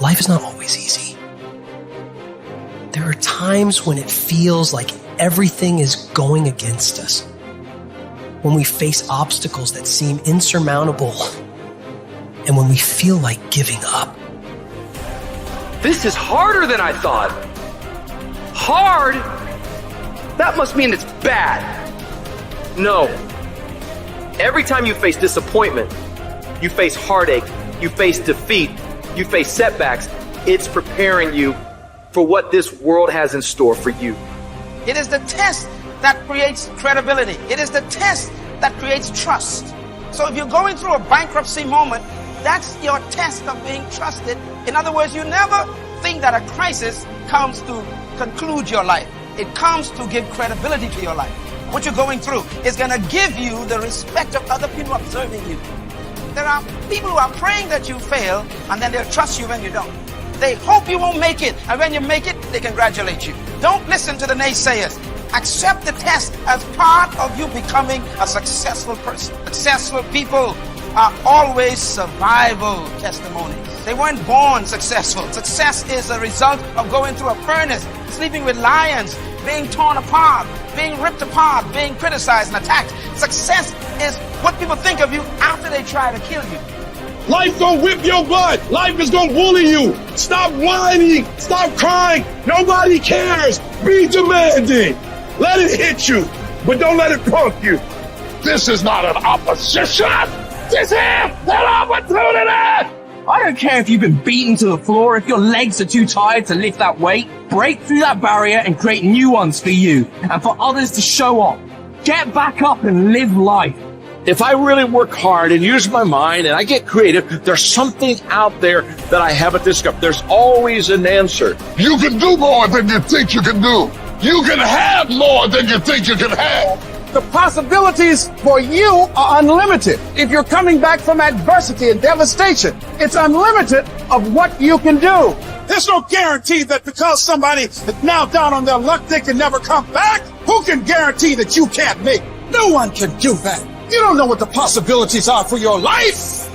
life is not always easy. There are times when it feels like everything is going against us, when we face obstacles that seem insurmountable, and when we feel like giving up. This is harder than I thought. Hard? That must mean it's bad. No. Every time you face disappointment, you face heartache, you face defeat, you face setbacks, it's preparing you for what this world has in store for you. It is the test that creates credibility. It is the test that creates trust. So if you're going through a bankruptcy moment, that's your test of being trusted. In other words, you never think that a crisis comes to conclude your life. It comes to give credibility to your life. What you're going through is going to give you the respect of other people observing you. There are people who are praying that you fail, and then they'll trust you when you don't. They hope you won't make it, and when you make it, they congratulate you. Don't listen to the naysayers. Accept the test as part of you becoming a successful person. Successful people are always survival testimonies. They weren't born successful. Success is a result of going through a furnace, sleeping with lions, being torn apart, being ripped apart, being criticized and attacked. Success is what people think of you after they try to kill you. Life gonna whip your butt. Life is gonna bully you. Stop whining. Stop crying. Nobody cares. Be demanding. Let it hit you, but don't let it punk you. This is not an opposition. This is an opportunity. I don't care if you've been beaten to the floor, if your legs are too tired to lift that weight. Break through that barrier and create new ones for you and for others to show off. Get back up and live life. If I really work hard and use my mind and I get creative, there's something out there that I haven't discovered. There's always an answer. You can do more than you think you can do. You can have more than you think you can have. The possibilities for you are unlimited. If you're coming back from adversity and devastation, it's unlimited of what you can do. There's no guarantee that because somebody is now down on their luck, they can never come back. Who can guarantee that you can't make? No one can do that. You don't know what the possibilities are for your life.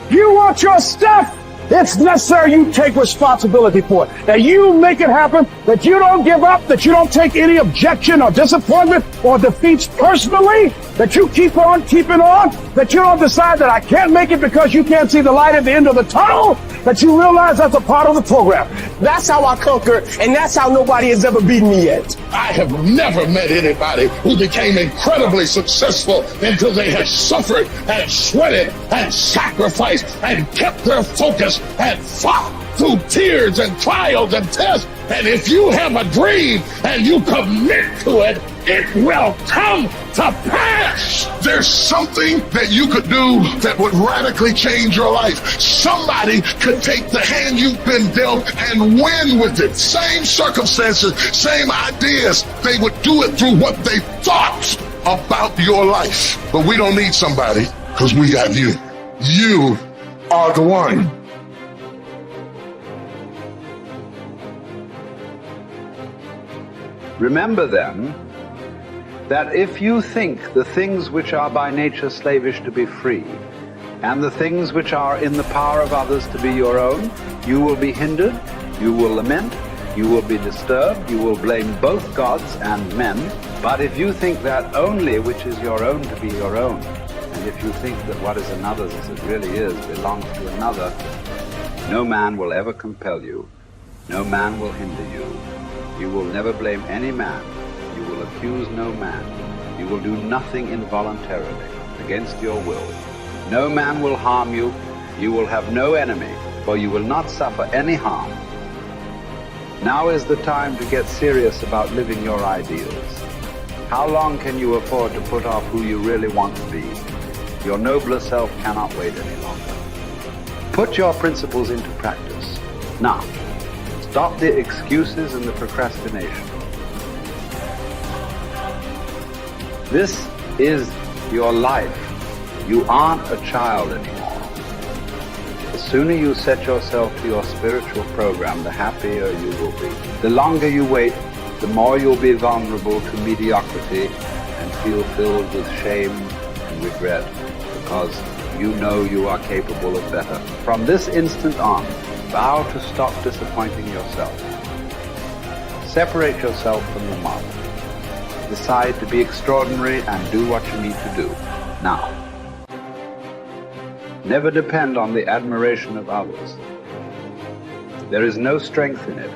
You want your stuff? It's necessary you take responsibility for it. That you make it happen, that you don't give up, that you don't take any objection or disappointment or defeats personally, that you keep on keeping on, that you don't decide that I can't make it because you can't see the light at the end of the tunnel, that you realize that's a part of the program. That's how I conquer, and that's how nobody has ever beaten me yet. I have never met anybody who became incredibly successful until they had suffered and sweated and sacrificed and kept their focus and fought through tears and trials and tests. And if you have a dream and you commit to it, it will come to pass. There's something that you could do that would radically change your life. Somebody could take the hand you've been dealt and win with it. Same circumstances, same ideas. They would do it through what they thought about your life. But we don't need somebody because we got you. You are the one. Remember then, that if you think the things which are by nature slavish to be free, and the things which are in the power of others to be your own, you will be hindered, you will lament, you will be disturbed, you will blame both gods and men. But if you think that only which is your own to be your own, and if you think that what is another's as it really is belongs to another, no man will ever compel you, no man will hinder you. You will never blame any man. You will accuse no man. You will do nothing involuntarily, against your will. No man will harm you. You will have no enemy, for you will not suffer any harm. Now is the time to get serious about living your ideals. How long can you afford to put off who you really want to be? Your nobler self cannot wait any longer. Put your principles into practice. Now, stop the excuses and the procrastination. This is your life. You aren't a child anymore. The sooner you set yourself to your spiritual program, the happier you will be. The longer you wait, the more you'll be vulnerable to mediocrity and feel filled with shame and regret, because you know you are capable of better. From this instant on, Vow to stop disappointing yourself. Separate yourself from the mob. Decide to be extraordinary and do what you need to do. Now. Never depend on the admiration of others. There is no strength in it.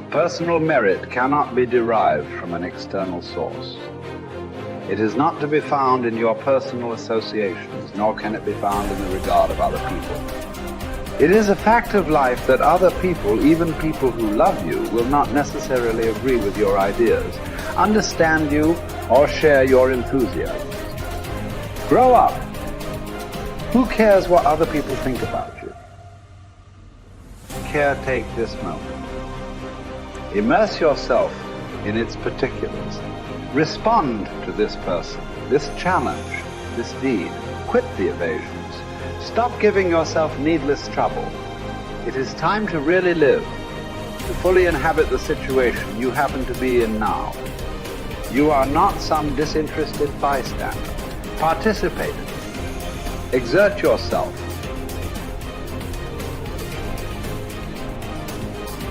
Personal merit cannot be derived from an external source. It is not to be found in your personal associations, nor can it be found in the regard of other people. It is a fact of life that other people, even people who love you, will not necessarily agree with your ideas, understand you, or share your enthusiasm. Grow up. Who cares what other people think about you? Caretake this moment. Immerse yourself in its particulars. Respond to this person, this challenge, this deed. Quit the evasions. Stop giving yourself needless trouble. It is time to really live, to fully inhabit the situation you happen to be in now. You are not some disinterested bystander. Participate. Exert yourself.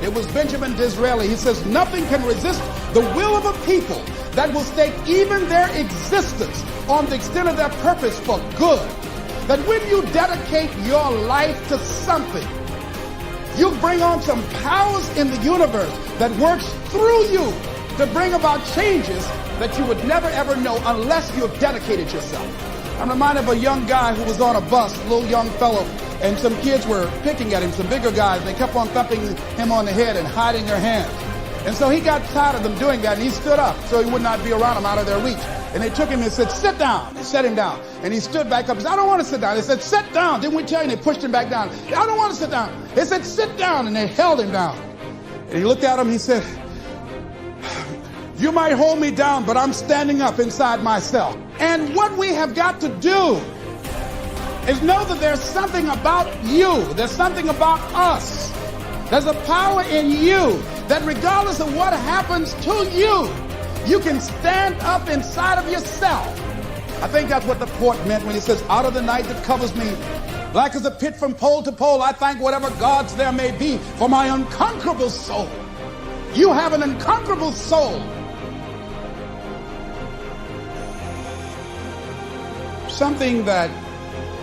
It was Benjamin Disraeli. He says, nothing can resist the will of a people that will stake even their existence on the extent of their purpose for good. That when you dedicate your life to something, you bring on some powers in the universe that works through you to bring about changes that you would never ever know unless you have dedicated yourself. I'm reminded of a young guy who was on a bus, a little young fellow, and some kids were picking at him, some bigger guys. They kept on thumping him on the head and hiding their hands. And so he got tired of them doing that, and he stood up so he would not be around them, out of their reach. And they took him and said, sit down. They set him down. And he stood back up and said, I don't want to sit down. They said, sit down. Didn't we tell you? And they pushed him back down. I don't want to sit down. They said, sit down. And they held him down. And he looked at him. He said, you might hold me down, but I'm standing up inside myself. And what we have got to do is know that there's something about you. There's something about us. There's a power in you that regardless of what happens to you, you can stand up inside of yourself. I think that's what the poet meant when he says, out of the night that covers me, black as a pit from pole to pole, I thank whatever gods there may be for my unconquerable soul. You have an unconquerable soul. Something that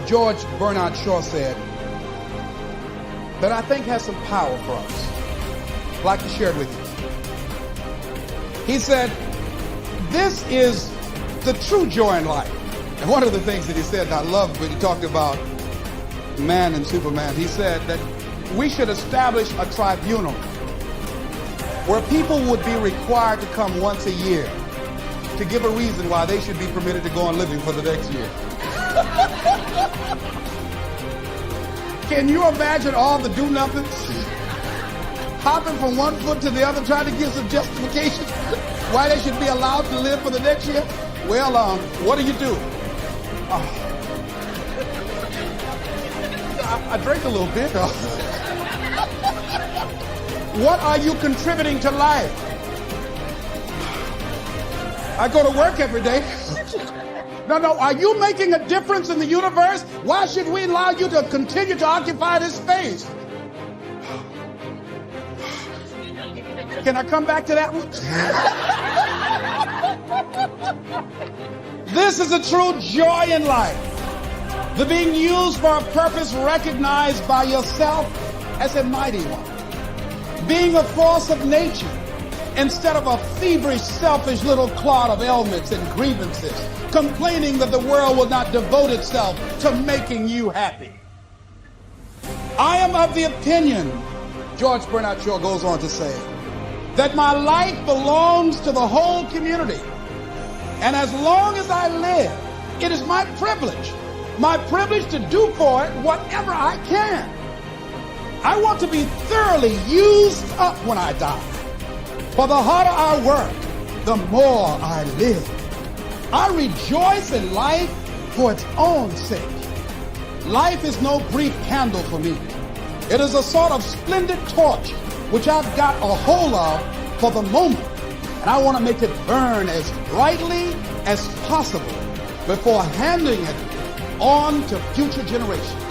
George Bernard Shaw said that I think has some power for us. I'd like to share it with you. He said, this is the true joy in life. And one of the things that he said, and I loved when he talked about man and Superman, he said that we should establish a tribunal where people would be required to come once a year to give a reason why they should be permitted to go on living for the next year. Can you imagine all the do-nothings? Hopping from one foot to the other, trying to give some justification why they should be allowed to live for the next year? Well, what do you do? I drank a little bit. What are you contributing to life? I go to work every day. No, are you making a difference in the universe? Why should we allow you to continue to occupy this space? Can I come back to that one? This is a true joy in life. The being used for a purpose recognized by yourself as a mighty one. Being a force of nature instead of a feverish, selfish little clod of ailments and grievances, complaining that the world will not devote itself to making you happy. I am of the opinion, George Bernard Shaw goes on to say, that my life belongs to the whole community. And as long as I live, it is my privilege to do for it whatever I can. I want to be thoroughly used up when I die. For the harder I work, the more I live. I rejoice in life for its own sake. Life is no brief candle for me. It is a sort of splendid torch which I've got a hold of for the moment. And I want to make it burn as brightly as possible before handing it on to future generations.